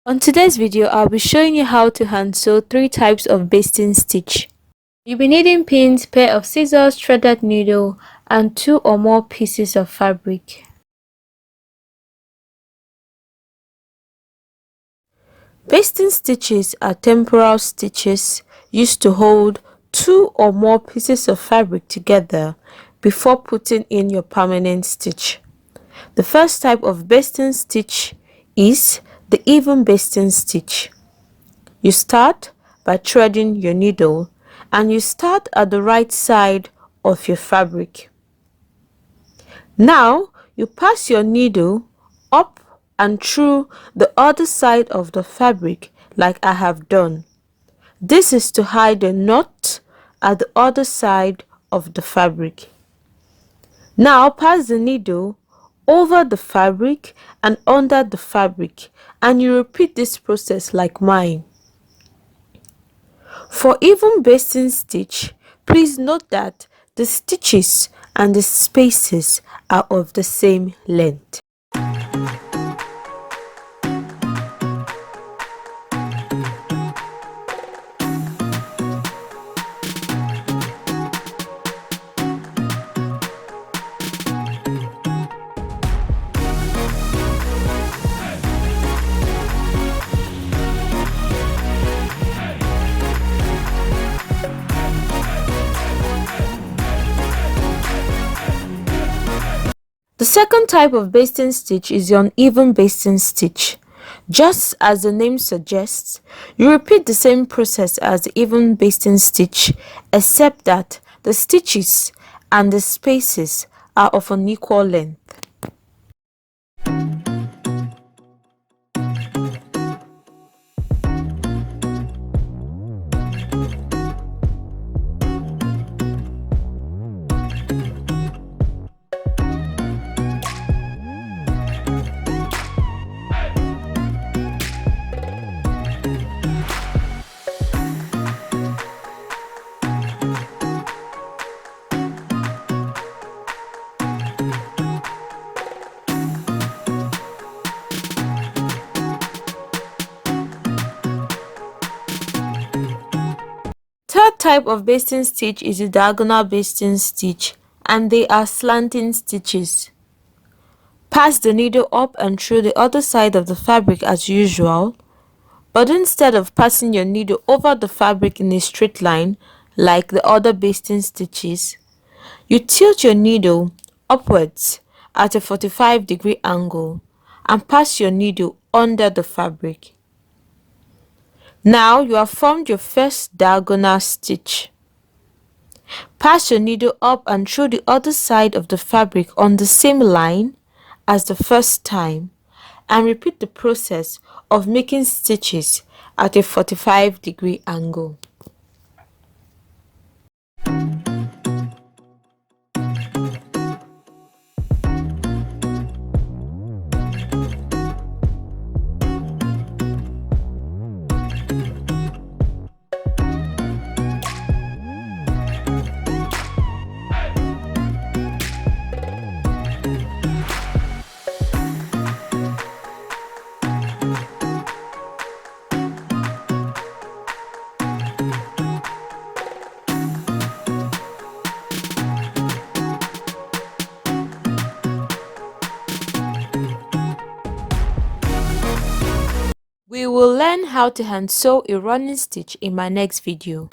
On today's video, I'll be showing you how to hand sew 3 types of basting stitch. You'll be needing pins, pair of scissors, threaded needle, and 2 or more pieces of fabric. Basting stitches are temporal stitches used to hold 2 or more pieces of fabric together before putting in your permanent stitch. The first type of basting stitch is the even basting stitch. You start by threading your needle and you start at the right side of your fabric. Now you pass your needle up and through the other side of the fabric like I have done. This is to hide the knot at the other side of the fabric. Now pass the needle over the fabric and under the fabric, and you repeat this process like mine. For even basting stitch, please note that the stitches and the spaces are of the same length. The second type of basting stitch is the uneven basting stitch. Just as the name suggests, you repeat the same process as the even basting stitch, except that the stitches and the spaces are of an equal length. Third type of basting stitch is the diagonal basting stitch, and they are slanting stitches. Pass the needle up and through the other side of the fabric as usual, but instead of passing your needle over the fabric in a straight line like the other basting stitches, you tilt your needle upwards at a 45-degree angle and pass your needle under the fabric. Now you have formed your first diagonal stitch. Pass your needle up and through the other side of the fabric on the same line as the first time, and repeat the process of making stitches at a 45-degree angle. We will learn how to hand sew a running stitch in my next video.